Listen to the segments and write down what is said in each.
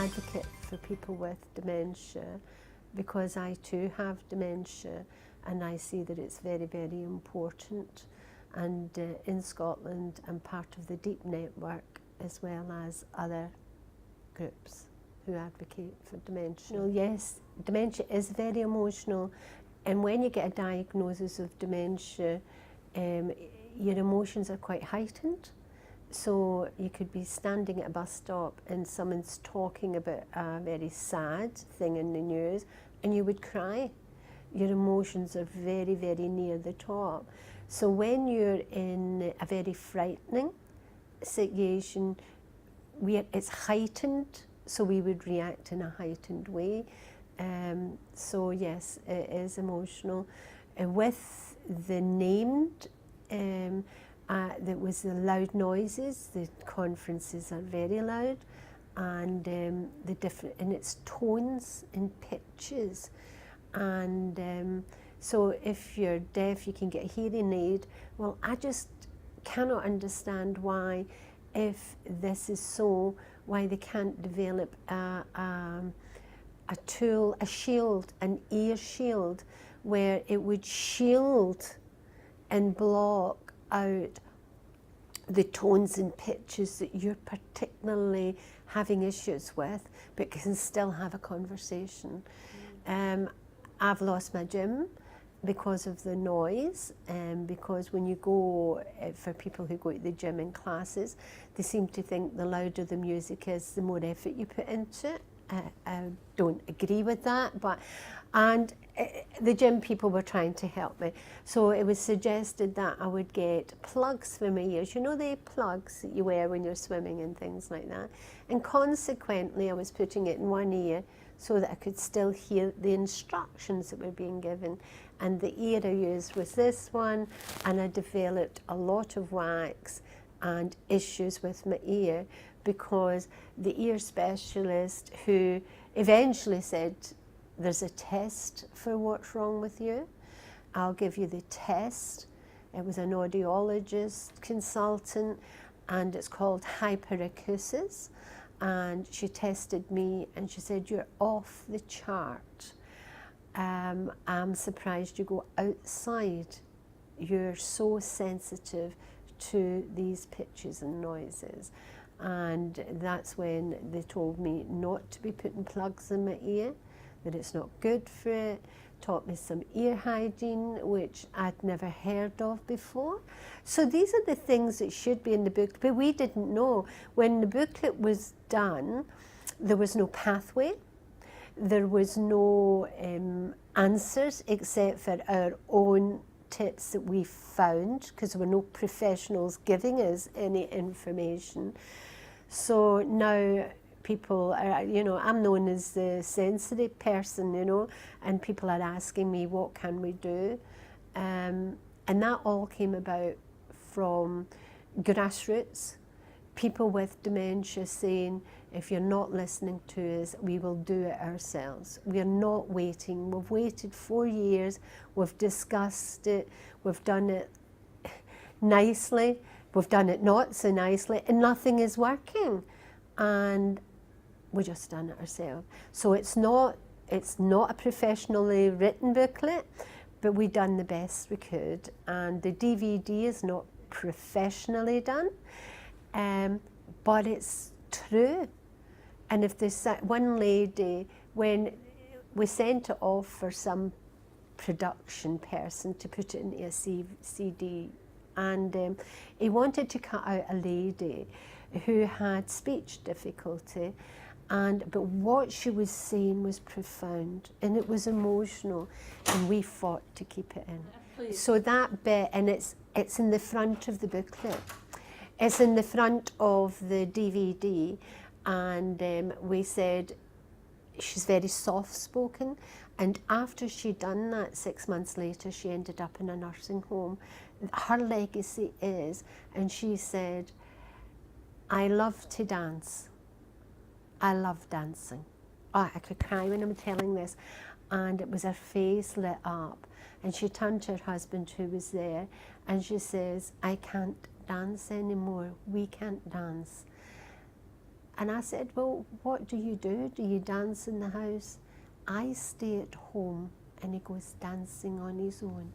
advocate for people with dementia because I too have dementia, and I see that it's very, very important. And in Scotland, I'm part of the DEEP network as well as other groups who advocate for dementia. Well, yes, dementia is very emotional, and when you get a diagnosis of dementia, your emotions are quite heightened. So you could be standing at a bus stop and someone's talking about a very sad thing in the news and you would cry. Your emotions are very, very near the top. So when you're in a very frightening situation, it's heightened, so we would react in a heightened way. So yes, it is emotional. With the named, there was the loud noises. The conferences are very loud, and the different in its tones and pitches. And so if you're deaf, you can get a hearing aid. Well, I just cannot understand why, if this is so, why they can't develop a tool, a shield, an ear shield, where it would shield and block out the tones and pitches that you're particularly having issues with, but can still have a conversation. I've lost my gym because of the noise, because when you go, for people who go to the gym in classes, they seem to think the louder the music is, the more effort you put into it. I don't agree with that, and the gym people were trying to help me. So it was suggested that I would get plugs for my ears. You know, the plugs that you wear when you're swimming and things like that. And consequently, I was putting it in one ear so that I could still hear the instructions that were being given. And the ear I used was this one, and I developed a lot of wax and issues with my ear, because the ear specialist, who eventually said, there's a test for what's wrong with you. I'll give you the test. It was an audiologist consultant, and it's called hyperacusis. And she tested me and she said, you're off the chart. I'm surprised you go outside. You're so sensitive to these pitches and noises. And that's when they told me not to be putting plugs in my ear, that it's not good for it, taught me some ear hygiene, which I'd never heard of before. So these are the things that should be in the booklet, but we didn't know. When the booklet was done, there was no pathway, there was no answers except for our own tips that we found, because there were no professionals giving us any information. So now people are, you know, I'm known as the sensory person, you know, and people are asking me, what can we do? And that all came about from grassroots, people with dementia saying, if you're not listening to us, we will do it ourselves. We are not waiting. We've waited 4 years, we've discussed it, we've done it nicely, we've done it not so nicely, and nothing is working. And we just done it ourselves. So it's not a professionally written booklet, but we done the best we could. And the DVD is not professionally done, but it's true. And if there's one lady, when we sent it off for some production person to put it into a CD, and he wanted to cut out a lady who had speech difficulty, but what she was saying was profound and it was emotional, and we fought to keep it in. Please. So that bit, and it's in the front of the booklet, it's in the front of the DVD, and we said she's very soft-spoken, and after she'd done that, 6 months later, she ended up in a nursing home. Her legacy is, and she said, I love to dance. I love dancing. Oh, I could cry when I'm telling this. And it was her face lit up. And she turned to her husband, who was there, and she says, I can't dance anymore. We can't dance. And I said, well, what do you do? Do you dance in the house? I stay at home. And he goes dancing on his own.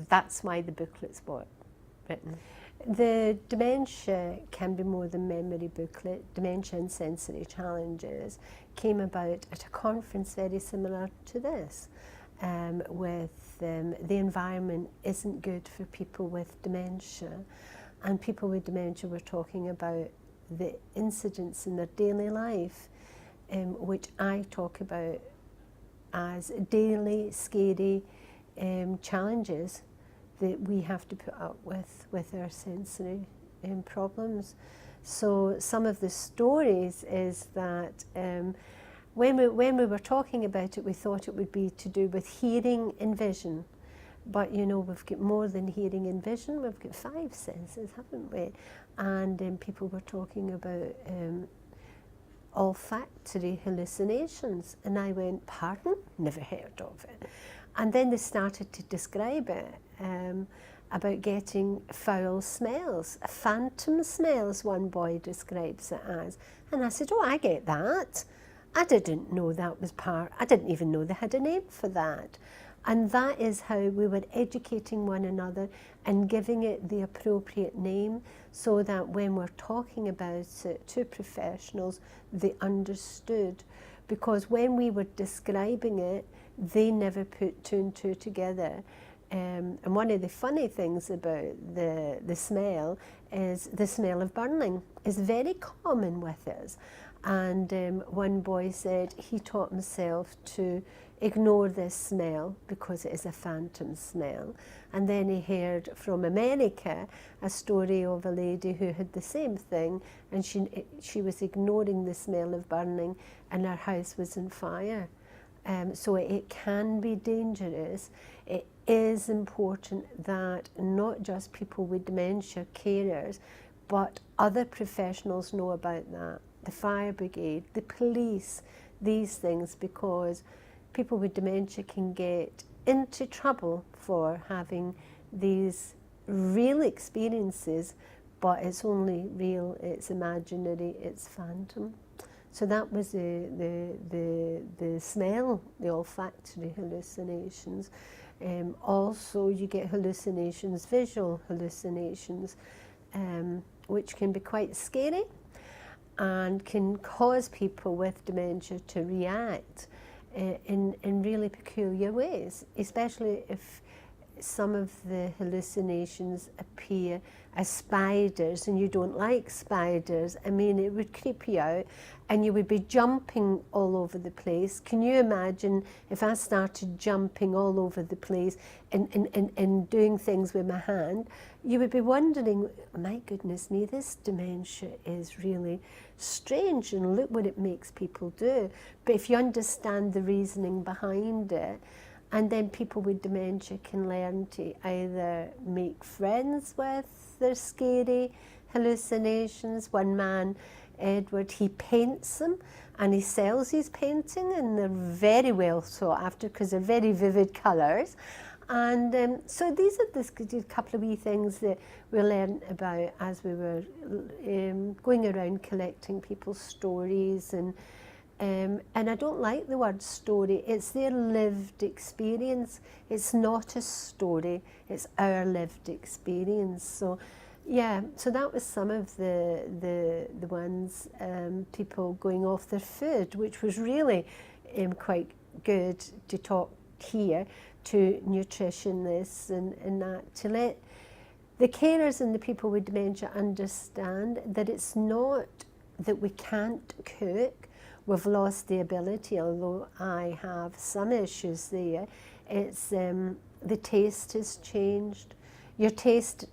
That's why the booklet's written. The dementia can be more than memory booklet. Dementia and sensory challenges came about at a conference very similar to this, with the environment isn't good for people with dementia, and people with dementia were talking about the incidents in their daily life, which I talk about as daily scary challenges that we have to put up with our sensory problems. So some of the stories is that when we were talking about it, we thought it would be to do with hearing and vision. But you know, we've got more than hearing and vision, we've got 5 senses, haven't we? And people were talking about olfactory hallucinations. And I went, pardon? Never heard of it. And then they started to describe it, about getting foul smells, phantom smells, one boy describes it as. And I said, oh, I get that. I didn't know that was I didn't even know they had a name for that. And that is how we were educating one another and giving it the appropriate name, so that when we're talking about it to professionals, they understood. Because when we were describing it, they never put 2 and 2 together. And one of the funny things about the smell is the smell of burning is very common with us. And one boy said he taught himself to ignore this smell because it is a phantom smell. And then he heard from America a story of a lady who had the same thing, and she was ignoring the smell of burning, and her house was on fire. So it can be dangerous. It is important that not just people with dementia, carers, but other professionals know about that. The fire brigade, the police, these things, because people with dementia can get into trouble for having these real experiences, but it's only real, it's imaginary, it's phantom. So that was the smell, the olfactory hallucinations. Also, you get hallucinations, visual hallucinations, which can be quite scary and can cause people with dementia to react in really peculiar ways, especially if some of the hallucinations appear as spiders and you don't like spiders. I mean, it would creep you out and you would be jumping all over the place. Can you imagine if I started jumping all over the place and doing things with my hand? You would be wondering, my goodness me, this dementia is really strange, and look what it makes people do. But if you understand the reasoning behind it, and then people with dementia can learn to either make friends with their scary hallucinations. One man, Edward, he paints them and he sells his painting, and they're very well sought after because they're very vivid colours. And so these are the couple of wee things that we learned about as we were going around collecting people's stories. And I don't like the word story. It's their lived experience. It's not a story. It's our lived experience. So, yeah. So that was some of the ones, people going off their food, which was really quite good to talk here to nutritionists and that, to let the carers and the people with dementia understand that it's not that we can't cook. We've lost the ability, although I have some issues there. It's the taste has changed. Your taste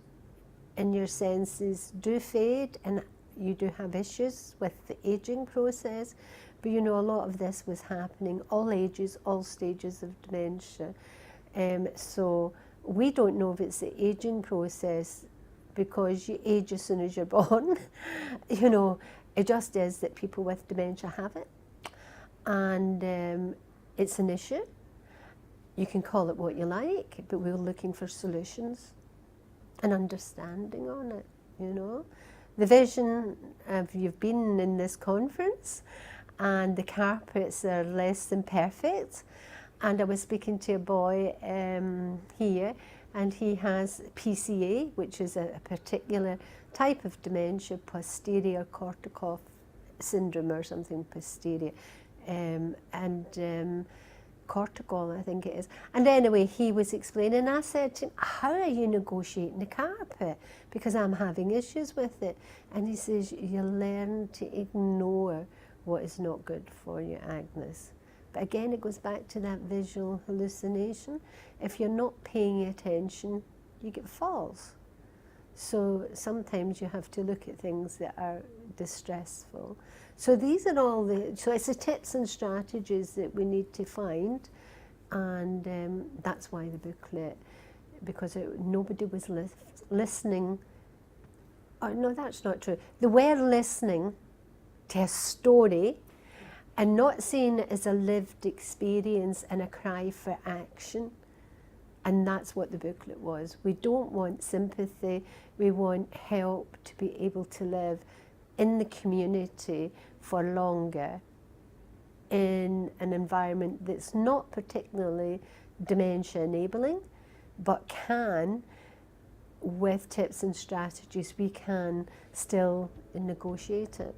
and your senses do fade, and you do have issues with the aging process. But you know, a lot of this was happening all ages, all stages of dementia. So we don't know if it's the aging process because you age as soon as you're born. You know, it just is that people with dementia have it, and it's an issue. You can call it what you like, but we're looking for solutions and understanding on it, you know. the vision of, you've been in this conference and the carpets are less than perfect, and I was speaking to a boy here, and he has PCA, which is a particular type of dementia, posterior cortical syndrome or something, posterior, cortical, I think it is. And anyway, he was explaining, I said to him, how are you negotiating the carpet? Because I'm having issues with it. And he says, you learn to ignore what is not good for you, Agnes. But again, it goes back to that visual hallucination. If you're not paying attention, you get falls. So sometimes you have to look at things that are distressful. So these are all so it's the tips and strategies that we need to find, and that's why the booklet, because nobody was listening. Oh, no, that's not true. They were listening to a story and not seeing it as a lived experience and a cry for action. And that's what the booklet was. We don't want sympathy, we want help to be able to live in the community for longer in an environment that's not particularly dementia enabling, but can, with tips and strategies, we can still negotiate it.